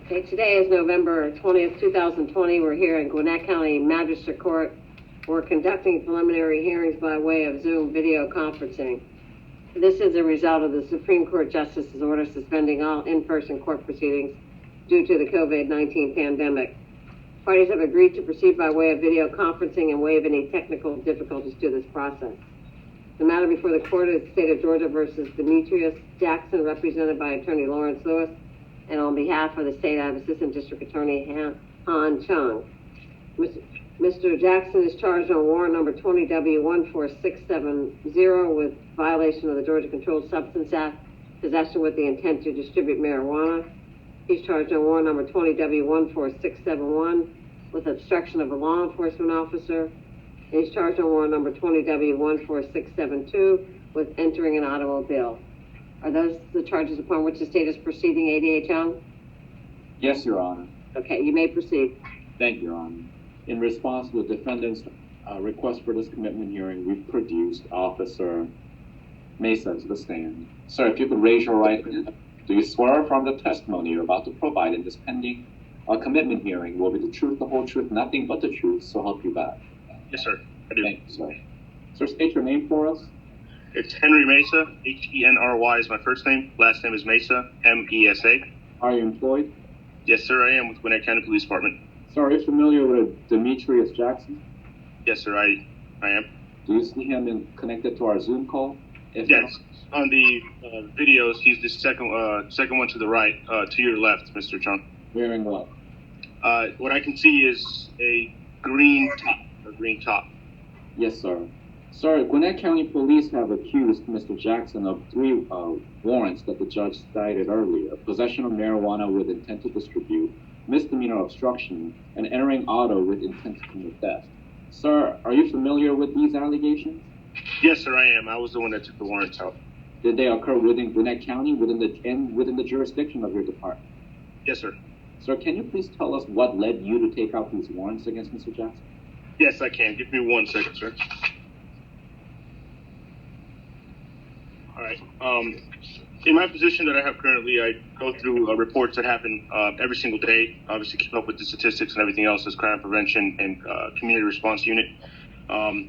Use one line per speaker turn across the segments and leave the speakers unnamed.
Okay, today is November 20th, 2020. We're here in Gwinnett County Magistrate Court. We're conducting preliminary hearings by way of Zoom video conferencing. This is a result of the Supreme Court Justice's order suspending all in-person court proceedings due to the COVID-19 pandemic. Parties have agreed to proceed by way of video conferencing and waive any technical difficulties to this process. The matter before the court is State of Georgia versus Demetrius Jackson, represented by Attorney Lawrence Lewis, and on behalf of the state, I have Assistant District Attorney Han Chung. Mr. Jackson is charged on warrant number 20W14670 with violation of the Georgia Controlled Substance Act, possession with the intent to distribute marijuana. He's charged on warrant number 20W14671 with obstruction of a law enforcement officer. And he's charged on warrant number 20W14672 with entering an automobile. Are those the charges upon which the state is proceeding, ADA Chung?
Yes, Your Honor.
Okay, you may proceed.
Thank you, Your Honor. In response to the defendant's request for this commitment hearing, we've produced Officer Mesa to the stand. Sir, if you could raise your right hand. Do you swear from the testimony you're about to provide in this pending commitment hearing will be the truth, the whole truth, nothing but the truth, so help you God?
Yes, sir. I do.
Thank you, sir. Sir, state your name for us.
It's Henry Mesa. Henry is my first name. Last name is Mesa, Mesa.
Are you employed?
Yes, sir, I am with Gwinnett County Police Department.
Sir, are you familiar with Demetrius Jackson?
Yes, sir, I am.
Do you see him connected to our Zoom call?
Yes. On the videos, he's the second one to the right, to your left, Mr. Chung.
Wearing what?
What I can see is a green top.
Yes, sir. Sir, Gwinnett County Police have accused Mr. Jackson of 3 warrants that the judge cited earlier: possession of marijuana with intent to distribute, misdemeanor obstruction, and entering auto with intent to commit theft. Sir, are you familiar with these allegations?
Yes, sir, I am. I was the one that took the warrants out.
Did they occur within Gwinnett County, within the jurisdiction of your department?
Yes, sir.
Sir, can you please tell us what led you to take out these warrants against Mr. Jackson?
Yes, I can. Give me 1 second, sir. All right. In my position that I have currently, I go through reports that happen every single day. Obviously, keep up with the statistics and everything else as crime prevention and community response unit. I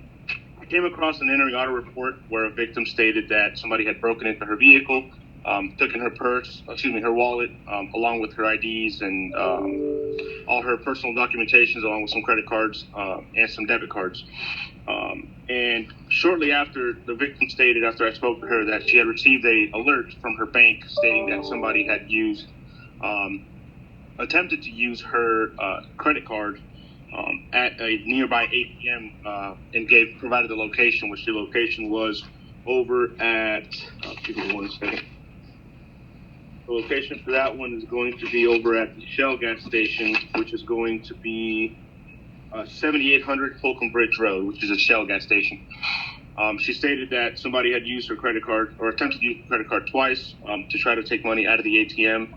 came across an entering auto report where a victim stated that somebody had broken into her vehicle, taken her her wallet, along with her IDs and all her personal documentations, along with some credit cards and some debit cards. And shortly after, the victim stated, after I spoke to her, that she had received an alert from her bank stating that somebody had attempted to use her credit card at a nearby ATM and provided the location, which the location was over at, give me 1 second. The location for that one is going to be over at the Shell gas station, which is going to be 7800 Holcomb Bridge Road, which is a Shell gas station. She stated that somebody had used her credit card, or attempted to use her credit card twice to try to take money out of the ATM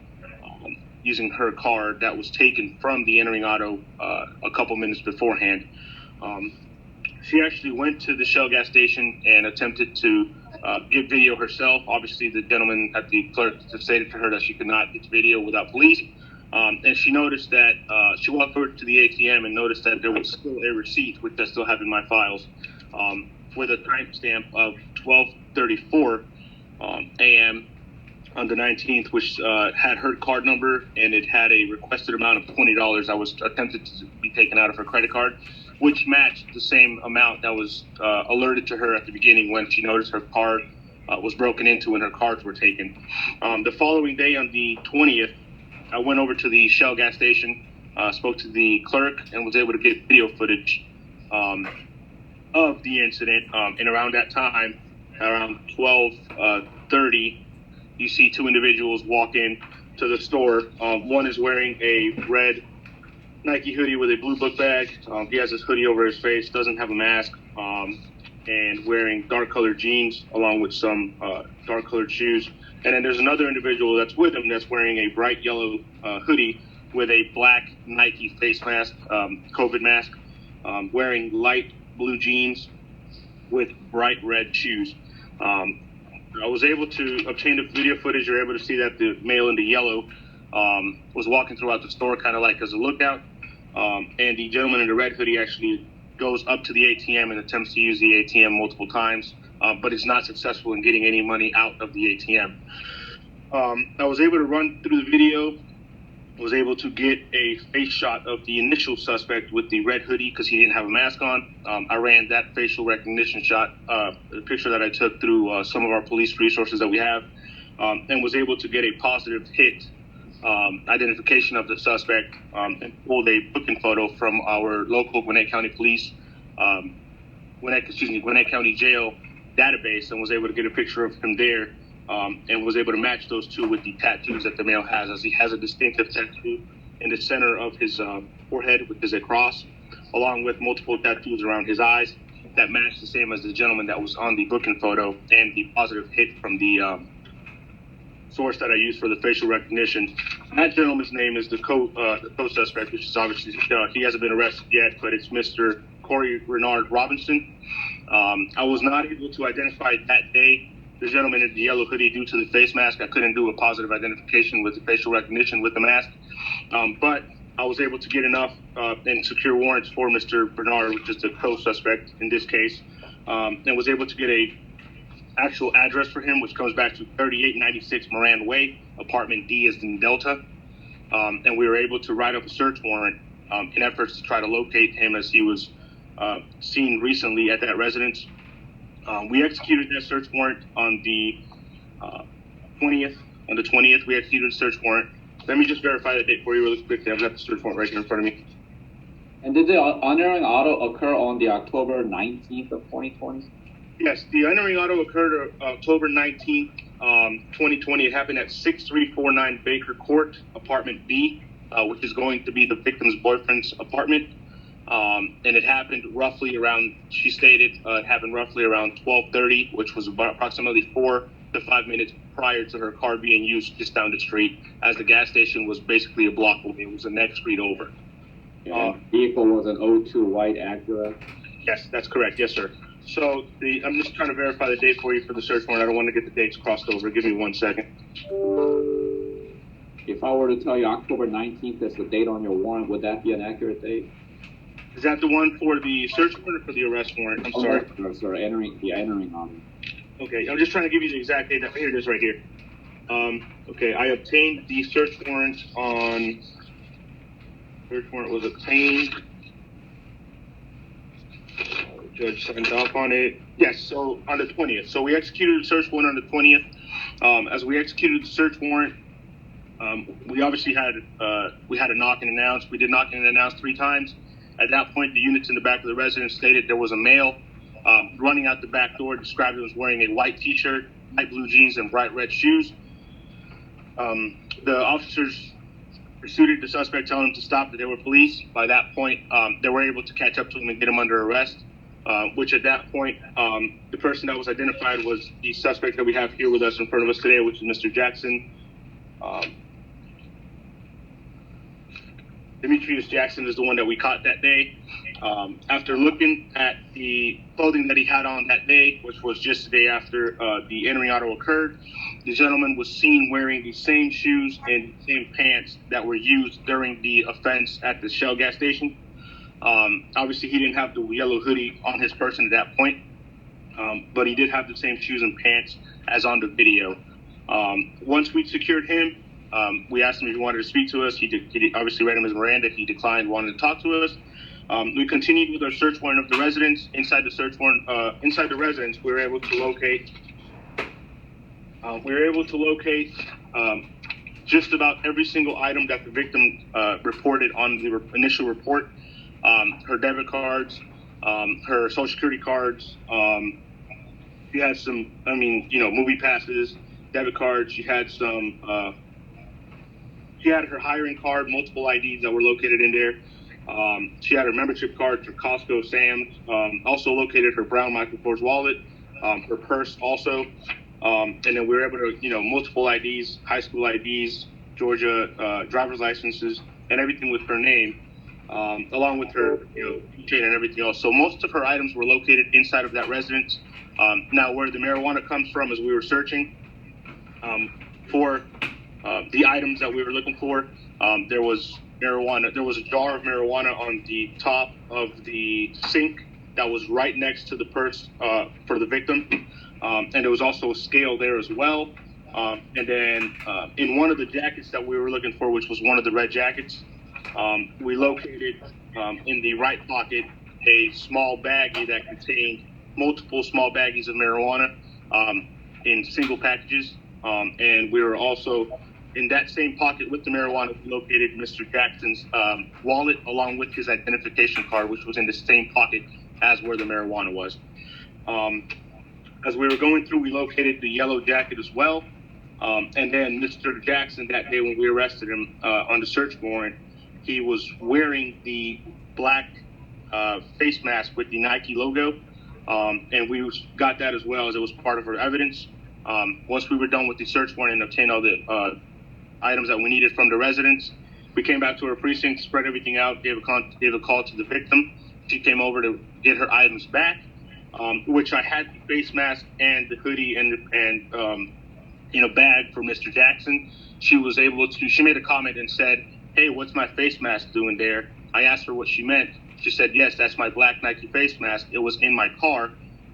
using her card that was taken from the entering auto a couple minutes beforehand. She actually went to the Shell gas station and attempted to get video herself. Obviously, the gentleman at the clerk stated to her that she could not get video without police. And she noticed that she walked over to the ATM and noticed that there was still a receipt, which I still have in my files, with a timestamp of 12:34 a.m. on the 19th, which had her card number, and it had a requested amount of $20 that was attempted to be taken out of her credit card, which matched the same amount that was alerted to her at the beginning when she noticed her card was broken into and her cards were taken. The following day, on the 20th, I went over to the Shell gas station, spoke to the clerk, and was able to get video footage of the incident. And around that time, around 12:30, you see 2 individuals walk in to the store. One is wearing a red Nike hoodie with a blue book bag. He has his hoodie over his face, doesn't have a mask, and wearing dark-colored jeans along with some dark-colored shoes. And then there's another individual that's with him that's wearing a bright yellow hoodie with a black Nike face mask, COVID mask, wearing light blue jeans with bright red shoes. I was able to obtain the video footage. You're able to see that the male in the yellow was walking throughout the store, kind of like as a lookout. And the gentleman in the red hoodie actually goes up to the ATM and attempts to use the ATM multiple times, but is not successful in getting any money out of the ATM. I was able to run through the video, was able to get a face shot of the initial suspect with the red hoodie because he didn't have a mask on. I ran that facial recognition shot, the picture that I took through some of our police resources that we have, and was able to get a positive hit identification of the suspect, and pulled a booking photo from our local Gwinnett County Police, Gwinnett County Jail database, and was able to get a picture of him there, and was able to match those two with the tattoos that the male has, as he has a distinctive tattoo in the center of his forehead, which is a cross, along with multiple tattoos around his eyes that match the same as the gentleman that was on the booking photo, and the positive hit from the source that I used for the facial recognition. That gentleman's name is the co-suspect, which is obviously, he hasn't been arrested yet, but it's Mr. Corey Renard Robinson. I was not able to identify that day the gentleman in the yellow hoodie due to the face mask. I couldn't do a positive identification with the facial recognition with the mask, but I was able to get enough and secure warrants for Mr. Bernard, which is the co-suspect in this case, and was able to get a actual address for him, which comes back to 3896 Moran Way, apartment D as in Delta, and we were able to write up a search warrant in efforts to try to locate him, as he was seen recently at that residence. We executed that search warrant on the 20th. On the 20th, we executed a search warrant. Let me just verify the date for you really quickly. I've got the search warrant right here in front of me.
And did the unerring auto occur on the October 19th of 2020?
Yes, the unerring auto occurred October 19th, 2020. It happened at 6349 Baker Court, apartment B, which is going to be the victim's boyfriend's apartment. And it happened roughly around, she stated, it happened roughly around 12:30, which was about approximately 4 to 5 minutes prior to her car being used just down the street, as the gas station was basically a block away. It was the next street over.
Yeah, vehicle was an 02 white Acura.
Yes, that's correct. Yes, sir. So I'm just trying to verify the date for you for the search warrant. I don't want to get the dates crossed over. Give me 1 second.
If I were to tell you October 19th is the date on your warrant, would that be an accurate date?
Is that the one for the search warrant or for the arrest warrant? I'm sorry.
No, sir. Entering on it.
Okay, I'm just trying to give you the exact date. Here it is right here. Okay, I obtained the search warrant on... Search warrant was obtained. Judge signed off on it. Yes, so on the 20th. So we executed the search warrant on the 20th. As we executed the search warrant, we obviously had a knock and announce. We did knock and announce 3 times. At that point, the units in the back of the residence stated there was a male running out the back door, described as wearing a white t-shirt, light blue jeans, and bright red shoes. The officers pursued the suspect, telling him to stop, that they were police. By that point, they were able to catch up to him and get him under arrest, which at that point, the person that was identified was the suspect that we have here with us in front of us today, which is Mr. Jackson. Demetrius Jackson is the one that we caught that day. After looking at the clothing that he had on that day, which was just the day after the entering auto occurred, the gentleman was seen wearing the same shoes and same pants that were used during the offense at the Shell gas station. Obviously, he didn't have the yellow hoodie on his person at that point, but he did have the same shoes and pants as on the video. Once we secured him, we asked him if he wanted to speak to us. He obviously read him as Miranda. He declined wanting to talk to us. We continued with our search warrant of the residence. Inside the search warrant, inside the residence, we were able to locate. Just about every single item that the victim reported on the initial report. Her debit cards, her social security cards. She had some, movie passes, debit cards. She had some. She had her hiring card, multiple IDs that were located in there. She had her membership card for Costco, Sam's. Also located her brown Michael Kors wallet, her purse also. And then we were able to, multiple IDs, high school IDs, Georgia driver's licenses, and everything with her name, along with her, chain and everything else. So most of her items were located inside of that residence. Now, where the marijuana comes from, as we were searching for the items that we were looking for. There was marijuana. There was a jar of marijuana on the top of the sink that was right next to the purse for the victim, and there was also a scale there as well. And then in one of the jackets that we were looking for, which was one of the red jackets, we located in the right pocket a small baggie that contained multiple small baggies of marijuana in single packages. And we were also in that same pocket with the marijuana, we located Mr. Jackson's wallet along with his identification card, which was in the same pocket as where the marijuana was. As we were going through, we located the yellow jacket as well. And then Mr. Jackson, that day when we arrested him on the search warrant, he was wearing the black face mask with the Nike logo. And we got that as well as it was part of our evidence. Once we were done with the search warrant and obtained all the items that we needed from the residents, we came back to our precinct, spread everything out, gave a call to the victim. She came over to get her items back, which I had the face mask and the hoodie and in a bag for Mr. Jackson. She was able to, she made a comment and said, "Hey, what's my face mask doing there?" I asked her what she meant. She said, "Yes, that's my black Nike face mask. It was in my car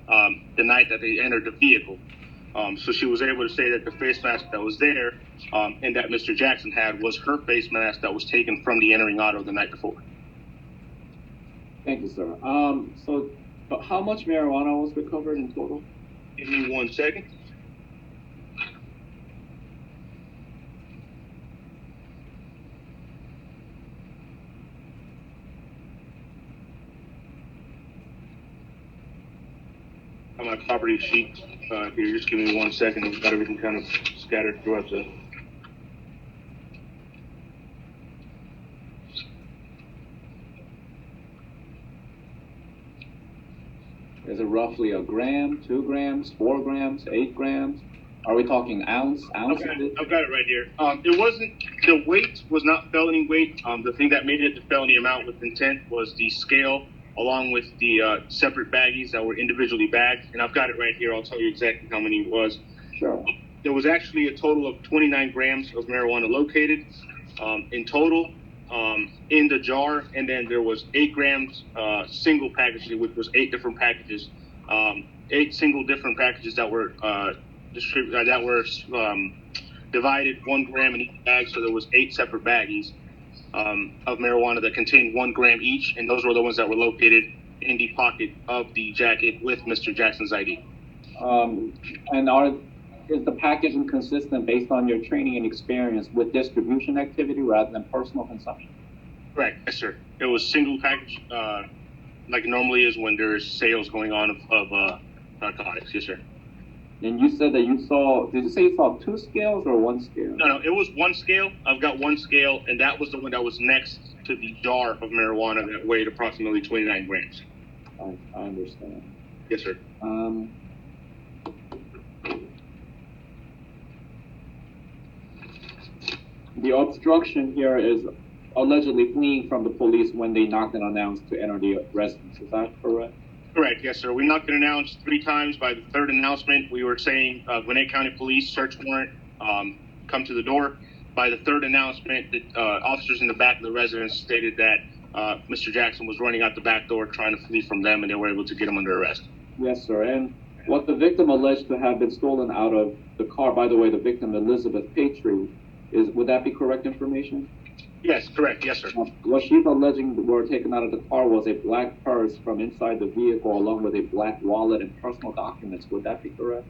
the night that they entered the vehicle." So she was able to say that the face mask that was there and that Mr. Jackson had was her face mask that was taken from the entering auto the night before.
Thank you, sir. But how much marijuana was recovered in total?
Give me 1 second. On my property sheet here, just give me 1 second. We've got everything kind of scattered throughout the.
Is it roughly a gram, 2 grams, 4 grams, 8 grams? Are we talking ounces?
I've got it right here. It wasn't, the weight was not felony weight. The thing that made it the felony amount with intent was the scale, along with the separate baggies that were individually bagged. And I've got it right here. I'll tell you exactly how many it was.
Sure.
There was actually a total of 29 grams of marijuana located in total in the jar. And then there was 8 grams single packaging, which was 8 different packages, 8 single different packages that were distributed, that were divided 1 gram in each bag. So there was 8 separate baggies of marijuana that contained 1 gram each, and those were the ones that were located in the pocket of the jacket with Mr. Jackson's ID.
Is the packaging consistent based on your training and experience with distribution activity rather than personal consumption?
Correct, yes, sir. It was single package, like normally is when there's sales going on of narcotics, yes, sir.
And you said that you saw, did you say you saw 2 scales or 1 scale?
No, it was 1 scale. I've got 1 scale, and that was the one that was next to the jar of marijuana that weighed approximately 29 grams.
I understand.
Yes, sir.
The obstruction here is allegedly fleeing from the police when they knocked and announced to enter the residence. Is that correct?
Correct, yes, sir. We knocked and announced 3 times. By the 3rd announcement, we were saying Gwinnett County Police search warrant, come to the door. By the 3rd announcement, the officers in the back of the residence stated that Mr. Jackson was running out the back door trying to flee from them, and they were able to get him under arrest.
Yes, sir. And what the victim alleged to have been stolen out of the car, by the way, the victim, Elizabeth Patry, would that be correct information?
Yes, correct. Yes, sir.
What she's alleging were taken out of the car was a black purse from inside the vehicle along with a black wallet and personal documents. Would that be correct?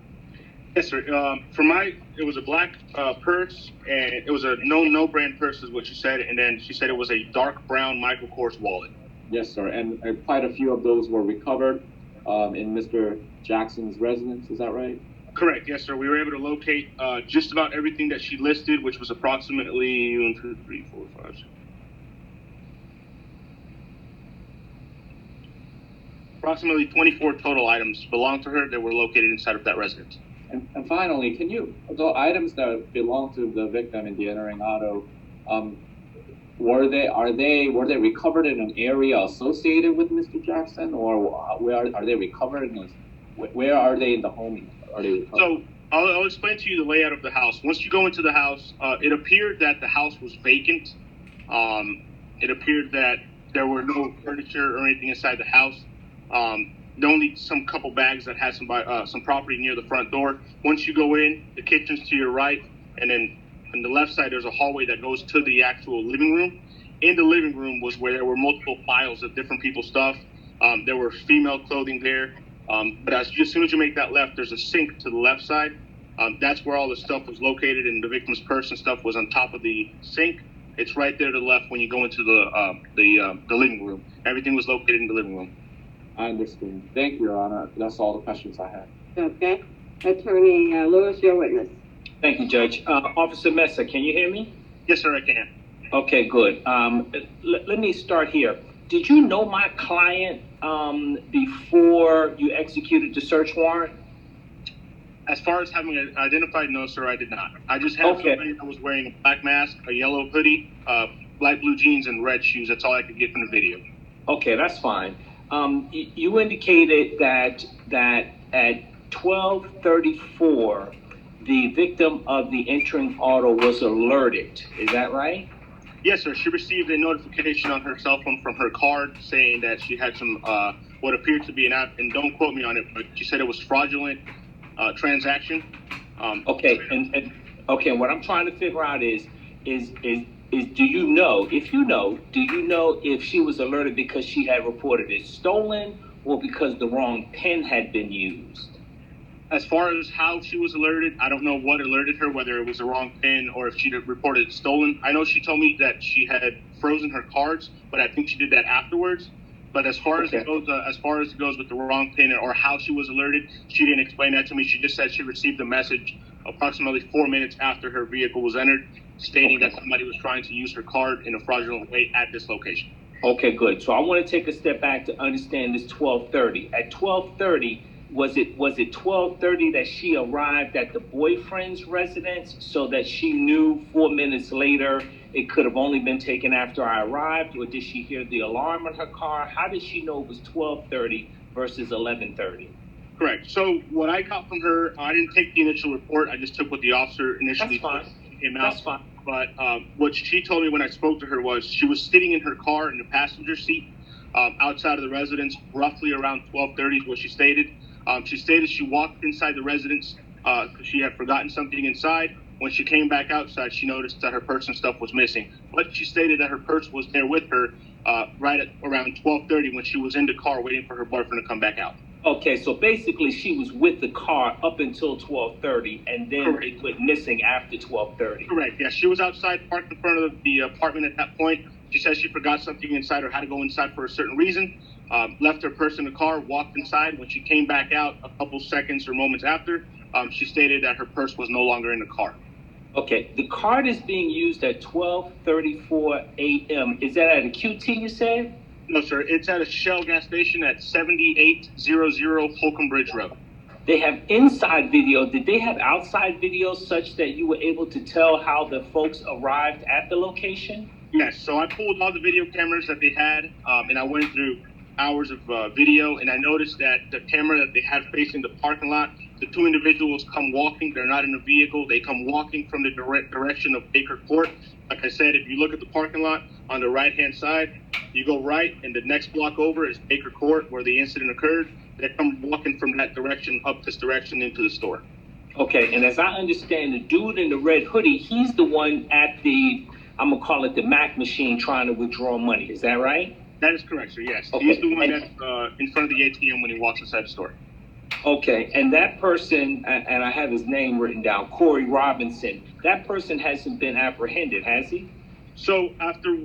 Yes, sir. It was a black purse, and it was a no brand purse is what she said, and then she said it was a dark brown Michael Kors wallet.
Yes, sir. And quite a few of those were recovered in Mr. Jackson's residence. Is that right?
Correct. Yes, sir. We were able to locate just about everything that she listed, which was approximately 1, 2, 3, 4, 5, 6. Approximately 24 total items belonged to her that were located inside of that residence.
And finally, the items that belong to the victim in the entering auto, were they recovered in an area associated with Mr. Jackson, or where are they recovered in? Where are they in the home? Are they recovered?
So I'll explain to you the layout of the house. Once you go into the house, it appeared that the house was vacant. It appeared that there were no furniture or anything inside the house. Only some couple bags that had some property near the front door. Once you go in, the kitchen's to your right, and then on the left side there's a hallway that goes to the actual living room. In the living room was where there were multiple piles of different people's stuff. There were female clothing there. But as soon as you make that left, there's a sink to the left side. That's where all the stuff was located, and the victim's purse and stuff was on top of the sink. It's right there to the left when you go into the living room. Everything was located in the living room.
I understand. Thank you, Your Honor. That's all the questions I have.
Okay. Attorney Lewis, your witness.
Thank you, Judge. Officer Mesa, can you hear me?
Yes, sir, I can.
Okay, good. Let me start here. Did you know my client before you executed the search warrant?
As far as having it identified, no, sir, I did not. I just had somebody that was wearing a black mask, a yellow hoodie, light blue jeans, and red shoes. That's all I could get from the video.
Okay, that's fine. You indicated that at 12:34, the victim of the entering auto was alerted. Is that right?
Yes, sir. She received a notification on her cell phone from her card saying that she had some what appeared to be an app, and don't quote me on it, but she said it was fraudulent transaction.
Okay, and what I'm trying to figure out is do you know if she was alerted because she had reported it stolen or because the wrong PIN had been used?
As far as how she was alerted, I don't know what alerted her, whether it was the wrong PIN or if she reported it stolen. I know she told me that she had frozen her cards, but I think she did that afterwards. But as far as it goes with the wrong PIN or how she was alerted, she didn't explain that to me. She just said she received a message approximately 4 minutes after her vehicle was entered, stating that somebody was trying to use her card in a fraudulent way at this location.
Okay, good. So I want to take a step back to understand this 12:30. At 12:30, was it 12:30 that she arrived at the boyfriend's residence so that she knew 4 minutes later it could have only been taken after I arrived, or did she hear the alarm on her car? How did she know it was 12:30 versus 11:30?
Correct. So what I got from her, I didn't take the initial report. I just took what the officer initially came out.
That's fine.
But what she told me when I spoke to her was she was sitting in her car in the passenger seat outside of the residence, roughly around 12:30 is what she stated. She stated she walked inside the residence because she had forgotten something inside. When she came back outside, she noticed that her purse and stuff was missing. But she stated that her purse was there with her right at around 12:30 when she was in the car waiting for her boyfriend to come back out.
Okay, so basically she was with the car up until 12:30, and then
Correct.
it went missing after 12:30.
Correct. Yeah, she was outside, parked in front of the apartment at that point. She said she forgot something inside or had to go inside for a certain reason. Left her purse in the car, walked inside. When she came back out a couple seconds or moments after, she stated that her purse was no longer in the car.
Okay, the card is being used at 12:34 a.m. Is that at a QT, you said?
No, sir. It's at a Shell gas station at 7800 Holcomb Bridge Road.
They have inside video. Did they have outside video such that you were able to tell how the folks arrived at the location?
Yes. So I pulled all the video cameras that they had, and I went through hours of video, and I noticed that the camera that they had facing the parking lot, the two individuals come walking. They're not in a vehicle. They come walking from the direct direction of Baker Court. Like I said, if you look at the parking lot on the right-hand side, you go right, and the next block over is Baker Court, where the incident occurred. They come walking from that direction up this direction into the store.
Okay, and as I understand, the dude in the red hoodie, he's the one at the, I'm going to call it the Mac machine trying to withdraw money. Is that right?
That is correct, sir, yes.
Okay.
He's the one that's in front of the ATM when he walks inside the store.
Okay, and that person, and I have his name written down, Corey Robinson, that person hasn't been apprehended, has he?
So after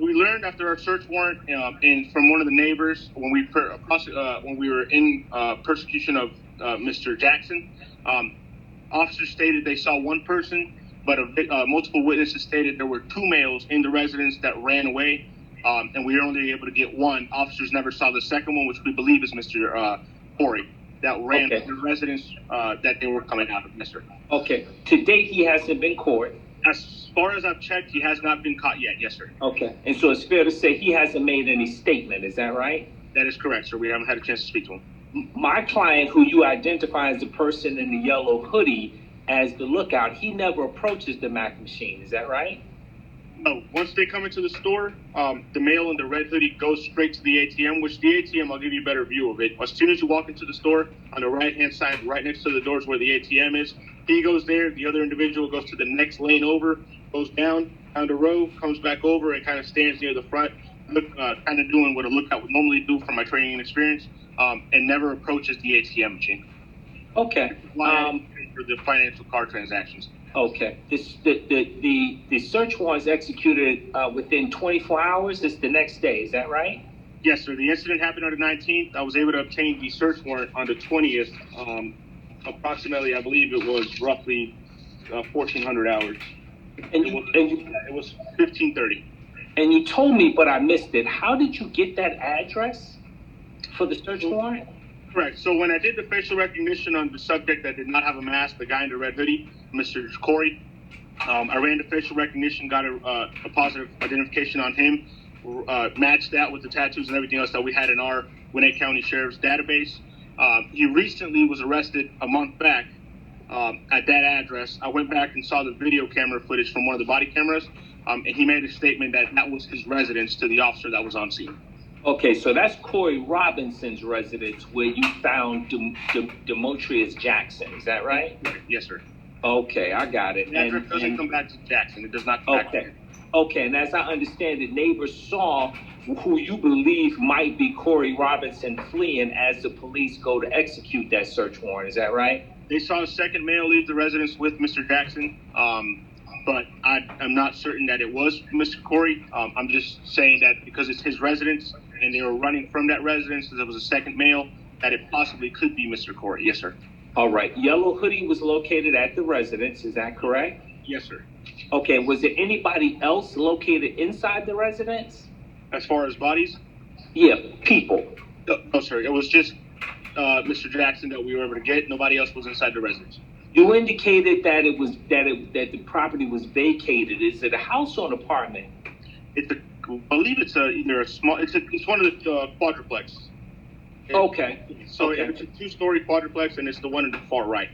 our search warrant, and from one of the neighbors, when we were in persecution of Mr. Jackson, officers stated they saw one person, but multiple witnesses stated there were two males in the residence that ran away, and we were only able to get one. Officers never saw the second one, which we believe is Mr. Corey, that ran from the residence that they were coming out of, Mr.
Okay, to date he hasn't been caught.
As far as I've checked, he has not been caught yet, yes, sir.
Okay, and so it's fair to say he hasn't made any statement, is that right?
That is correct, sir. We haven't had a chance to speak to him.
My client, who you identify as the person in the yellow hoodie, as the lookout. He never approaches the Mac machine. Is that right?
No, once they come into the store, the male in the red hoodie goes straight to the ATM, which the ATM, I'll give you a better view of it. As soon as you walk into the store, on the right-hand side, right next to the doors where the ATM is, he goes there, the other individual goes to the next lane over, goes down the row, comes back over, and kind of stands near the front, kind of doing what a lookout would normally do from my training and experience, and never approaches the ATM machine.
Okay.
For the financial card transactions.
Okay. The search warrant is executed within 24 hours. It's the next day. Is that right?
Yes, sir. The incident happened on the 19th. I was able to obtain the search warrant on the 20th. Approximately, I believe it was roughly 1,400 hours.
And
it was 15:30.
And you told me, but I missed it. How did you get that address for the search warrant?
Correct. So when I did the facial recognition on the subject that did not have a mask, the guy in the red hoodie, Mr. Corey, I ran the facial recognition, got a positive identification on him, matched that with the tattoos and everything else that we had in our Gwinnett County Sheriff's database. He recently was arrested a month back at that address. I went back and saw the video camera footage from one of the body cameras, and he made a statement that that was his residence to the officer that was on scene.
Okay, so that's Corey Robinson's residence where you found Demetrius Jackson. Is that right?
Yes, sir.
Okay, I got it.
The address doesn't come back to Jackson. It does not come back to him.
Okay, and as I understand it, neighbors saw who you believe might be Corey Robinson fleeing as the police go to execute that search warrant. Is that right?
They saw a second male leave the residence with Mr. Jackson, but I'm not certain that it was Mr. Corey. I'm just saying that because it's his residence and they were running from that residence, there was a second male, that it possibly could be Mr. Corey. Yes, sir.
All right. Yellow hoodie was located at the residence. Is that correct?
Yes, sir.
Okay. Was there anybody else located inside the residence?
As far as bodies?
Yeah, people.
No, sir. It was just Mr. Jackson that we were able to get. Nobody else was inside the residence.
You indicated that that the property was vacated. Is it a house or an apartment?
I believe it's either a small. It's one of the quadruplexes.
Okay.
So
okay.
It's a 2-story quadruplex, and it's the one in the far right.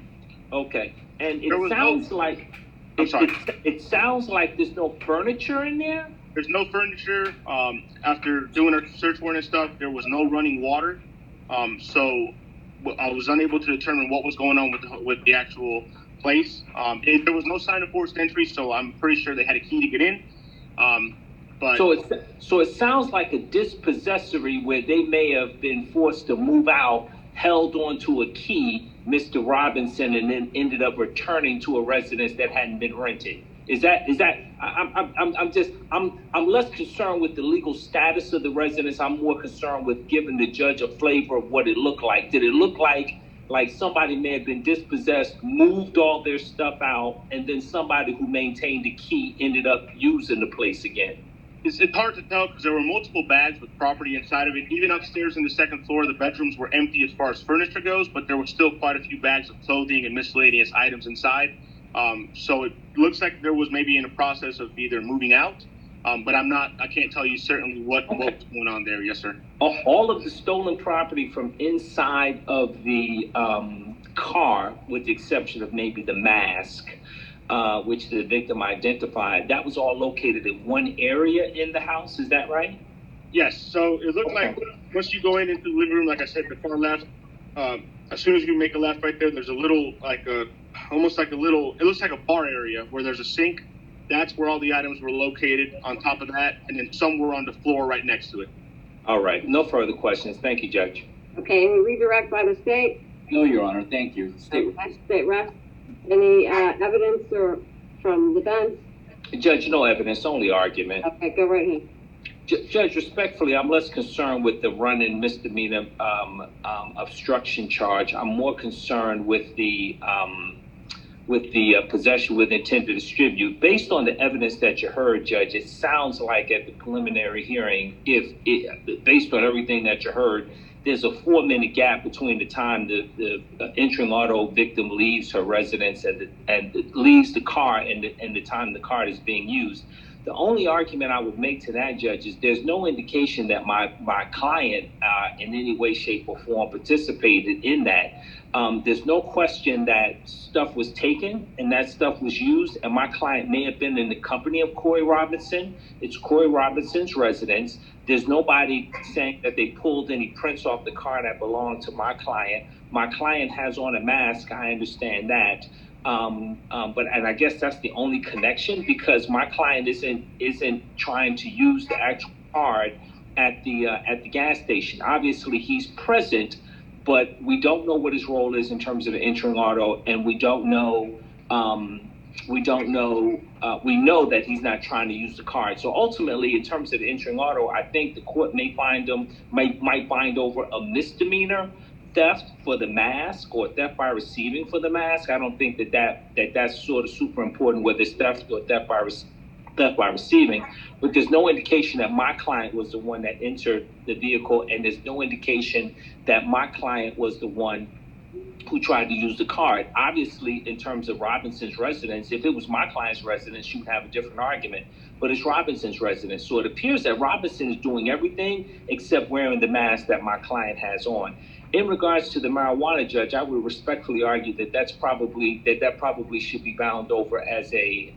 Okay. And it sounds like.
I'm sorry.
It sounds like there's no furniture in there.
There's no furniture. After doing our search warrant and stuff, there was no running water. So I was unable to determine what was going on with the actual place. There was no sign of forced entry, so I'm pretty sure they had a key to get in. But
so it sounds like a dispossessory where they may have been forced to move out, held onto a key, Mr. Robinson, and then ended up returning to a residence that hadn't been rented. Is that? I'm less concerned with the legal status of the residence. I'm more concerned with giving the judge a flavor of what it looked like. Did it look like somebody may have been dispossessed, moved all their stuff out, and then somebody who maintained the key ended up using the place again?
It's hard to tell because there were multiple bags with property inside of it. Even upstairs in the second floor, the bedrooms were empty as far as furniture goes, but there were still quite a few bags of clothing and miscellaneous items inside. So it looks like there was maybe in a process of either moving out, but I can't tell you certainly what was going on there. Yes, sir.
All of the stolen property from inside of the car, with the exception of maybe the mask, which the victim identified, that was all located in one area in the house. Is that right?
Yes. So it looked like once you go into the living room, like I said, the far left, as soon as you make a left right there, there's a little, it looks like a bar area where there's a sink. That's where all the items were located on top of that, and then some were on the floor right next to it.
All right. No further questions. Thank you, Judge.
Okay, any redirect by the state?
No, Your Honor. Thank you.
State rep. Any evidence or from the bench?
Judge, no evidence, only argument.
Okay, go right ahead.
Judge, respectfully, I'm less concerned with the running misdemeanor obstruction charge. I'm more concerned with the possession with intent to distribute. Based on the evidence that you heard, Judge, it sounds like at the preliminary hearing, based on everything that you heard, there's a 4-minute gap between the time the entering auto victim leaves her residence and leaves the car and the time the car is being used. The only argument I would make to that, Judge, is there's no indication that my client in any way, shape, or form participated in that. There's no question that stuff was taken and that stuff was used, and my client may have been in the company of Corey Robinson. It's Corey Robinson's residence. There's nobody saying that they pulled any prints off the car that belonged to my client. My client has on a mask. I understand that. And I guess that's the only connection, because my client isn't trying to use the actual card at the gas station. Obviously, he's present, but we don't know what his role is in terms of entering auto, and we know that he's not trying to use the card. So ultimately, in terms of entering auto, I think the court might find over a misdemeanor theft for the mask or theft by receiving for the mask. I don't think that's sort of super important whether it's theft or theft by receiving, but there's no indication that my client was the one that entered the vehicle, and there's no indication that my client was the one who tried to use the card. Obviously, in terms of Robinson's residence, if it was my client's residence, you would have a different argument, but it's Robinson's residence. So it appears that Robinson is doing everything except wearing the mask that my client has on. In regards to the marijuana, Judge, I would respectfully argue that that probably should be bound over as a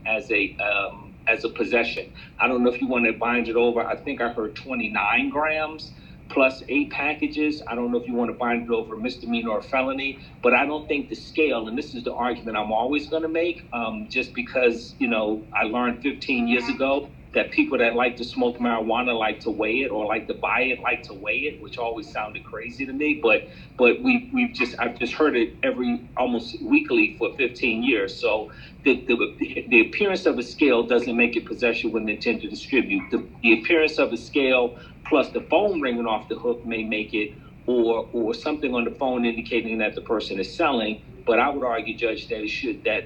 possession. I don't know if you want to bind it over. I think I heard 29 grams plus 8 packages. I don't know if you want to bind it over misdemeanor or felony, but I don't think the scale, and this is the argument I'm always going to make, just because, I learned 15 years ago that people that like to smoke marijuana like to weigh it, or like to buy it like to weigh it, which always sounded crazy to me. But I've just heard it almost weekly for 15 years. So the appearance of a scale doesn't make it possession with intent to distribute. The appearance of a scale plus the phone ringing off the hook may make it, or something on the phone indicating that the person is selling. But I would argue, Judge, that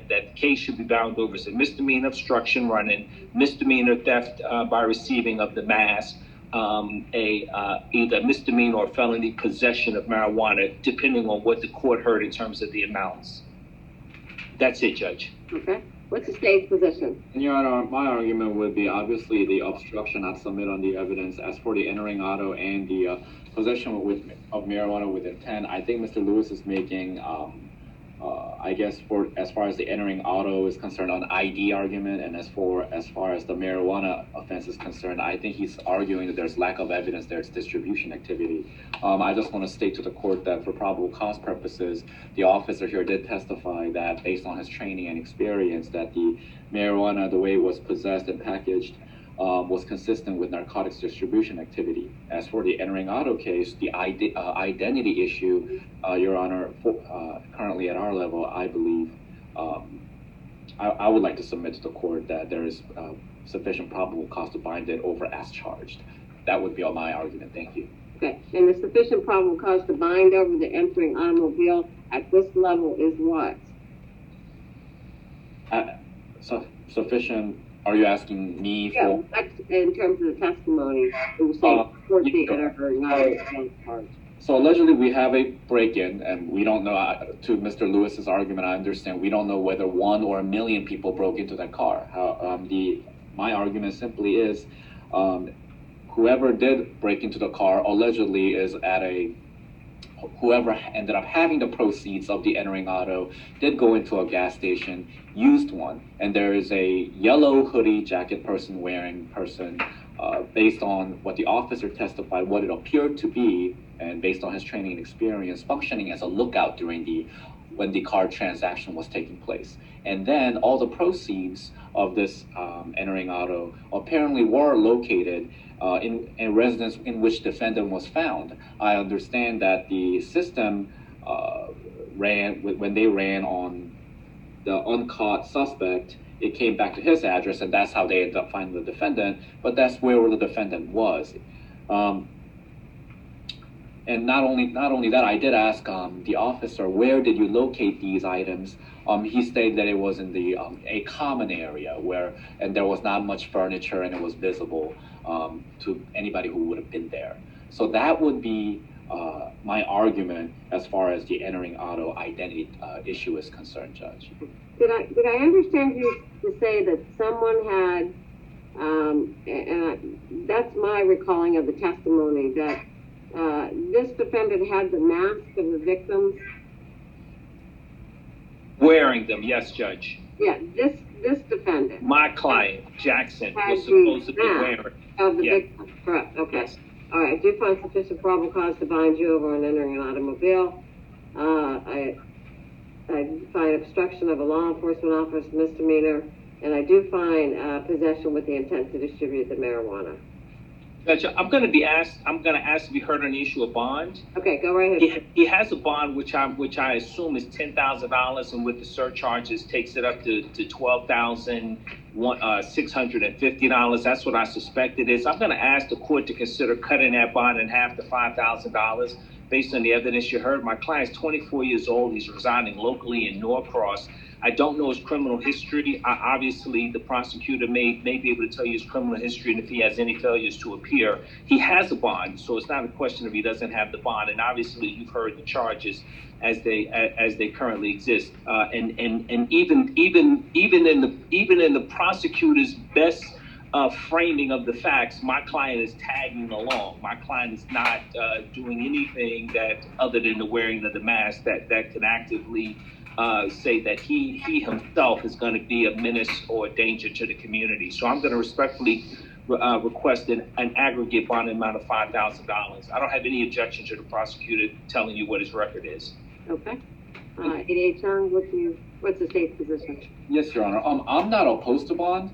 the case should be bound over as a misdemeanor obstruction running, misdemeanor theft by receiving of the mask, either misdemeanor or felony possession of marijuana, depending on what the court heard in terms of the amounts. That's it, Judge.
Okay. What's the state's position?
Your Honor, my argument would be obviously the obstruction not submit on the evidence. As for the entering auto and the possession of marijuana with intent, I think Mr. Lewis is making I guess as far as the entering auto is concerned, on ID argument, and as far as the marijuana offense is concerned, I think he's arguing that there's lack of evidence, there's distribution activity. I just want to state to the court that for probable cause purposes, the officer here did testify that based on his training and experience, that the marijuana, the way it was possessed and packaged, was consistent with narcotics distribution activity. As for the entering auto case, the identity issue, Your Honor, currently at our level, I believe, I would like to submit to the court that there is sufficient probable cause to bind it over as charged. That would be all my argument. Thank you.
Okay, and the sufficient probable cause to bind over the entering automobile at this level is what?
Sufficient. Are you asking me for?
Yeah, in terms of the testimony, it was saying court the entering auto charge.
So allegedly we have a break-in, and we don't know, to Mr. Lewis's argument, I understand, we don't know whether 1 or 1 million people broke into that car. My argument simply is, whoever did break into the car allegedly is whoever ended up having the proceeds of the entering auto did go into a gas station, used one, and there is a yellow hoodie jacket person based on what the officer testified, what it appeared to be, and based on his training and experience, functioning as a lookout when the car transaction was taking place. And then all the proceeds of this entering auto apparently were located in a residence in which defendant was found. I understand that the system when they ran on the uncaught suspect, it came back to his address, and that's how they ended up finding the defendant, but that's where the defendant was. And not only that, I did ask the officer, where did you locate these items? He stated that it was in a common area and there was not much furniture, and it was visible to anybody who would have been there. So that would be my argument as far as the entering auto identity issue is concerned, Judge.
Did I understand you to say that someone had That's my recalling of the testimony, that this defendant had the mask of the victims.
Wearing them, yes, Judge.
Yeah, this defendant.
My client, Jackson,
had
was supposed to be
the
wearing.
mask of the
Yes.
victim. Correct, okay.
Yes.
All right, I do find sufficient probable cause to bind you over on entering an automobile. I find obstruction of a law enforcement officer misdemeanor, and I do find possession with the intent to distribute the marijuana.
Judge, I'm going to ask to be heard on the issue of bond.
Okay, go right ahead.
He has a bond which I assume is $10,000, and with the surcharges takes it up to $12,650. That's what I suspect it is. I'm going to ask the court to consider cutting that bond in half to $5,000 based on the evidence you heard. My client's 24 years old. He's residing locally in Norcross. I don't know his criminal history. Obviously, the prosecutor may be able to tell you his criminal history and if he has any failures to appear. He has a bond, so it's not a question of he doesn't have the bond. And obviously, you've heard the charges as they currently exist. And even in the prosecutor's best framing of the facts, my client is tagging along. My client is not doing anything that other than the wearing of the mask that can actively say that he himself is going to be a menace or a danger to the community. So I'm going to respectfully request an aggregate bond amount of $5,000. I don't have any objection to the prosecutor telling you what his record is.
Okay. 88 Chung, what's the state's position?
Yes, Your Honor. I'm not opposed to bond,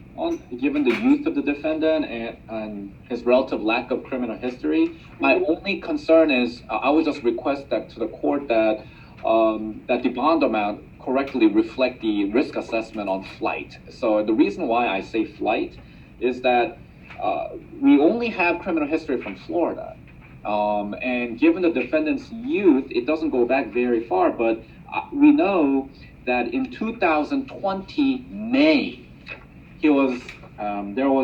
given the youth of the defendant and his relative lack of criminal history. My only concern is I would just request that to the court that the bond amount correctly reflect the risk assessment on flight. So the reason why I say flight is that we only have criminal history from Florida. And given the defendant's youth, it doesn't go back very far, but we know that in 2020 May, there was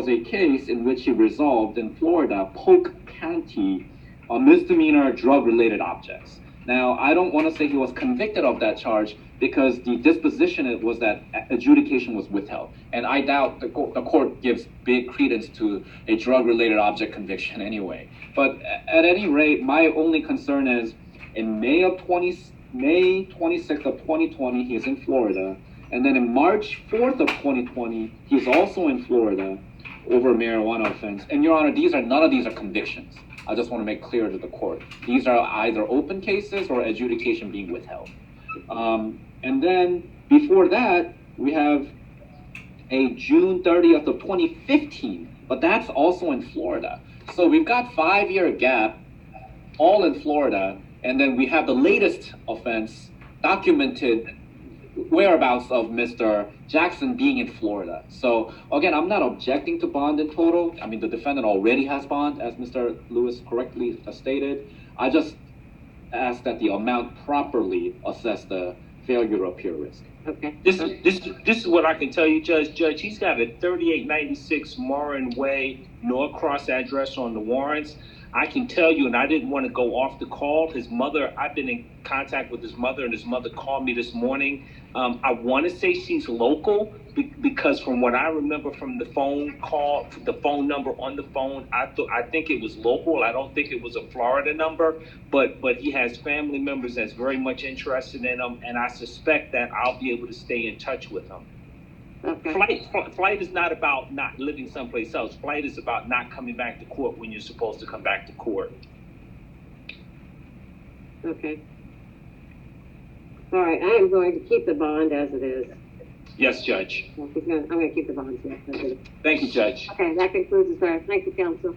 a case in which he resolved in Florida, Polk County, misdemeanor drug-related objects. Now, I don't want to say he was convicted of that charge because the disposition was that adjudication was withheld. And I doubt the court gives big credence to a drug-related object conviction anyway. But at any rate, my only concern is in May 26th of 2020, he is in Florida. And then in March 4th of 2020, he's also in Florida over a marijuana offense. And Your Honor, none of these are convictions. I just want to make clear to the court. These are either open cases or adjudication being withheld. And then before that, we have a June 30th of 2015, but that's also in Florida. So we've got 5-year gap, all in Florida, and then we have the latest offense documented whereabouts of Mr. Jackson being in Florida. So again, I'm not objecting to bond in total. I mean, the defendant already has bond, as Mr. Lewis correctly stated. I just ask that the amount properly assess the failure to appear risk.
Okay.
This is what I can tell you, Judge. Judge, he's got a 3896 Morin Way, Norcross address on the warrants. I can tell you, and I didn't want to go off the call. His mother, I've been in contact with his mother, and his mother called me this morning. I want to say she's local because from what I remember from the phone call, the phone number on the phone, I think it was local. I don't think it was a Florida number, but he has family members that's very much interested in him, and I suspect that I'll be able to stay in touch with him.
Okay.
Flight is not about not living someplace else. Flight is about not coming back to court when you're supposed to come back to court.
Okay. All right, I am going to keep the bond as it is.
Yes, Judge.
I'm going to keep the bond.
Thank you, Judge.
Okay, that concludes the Thank you, counsel.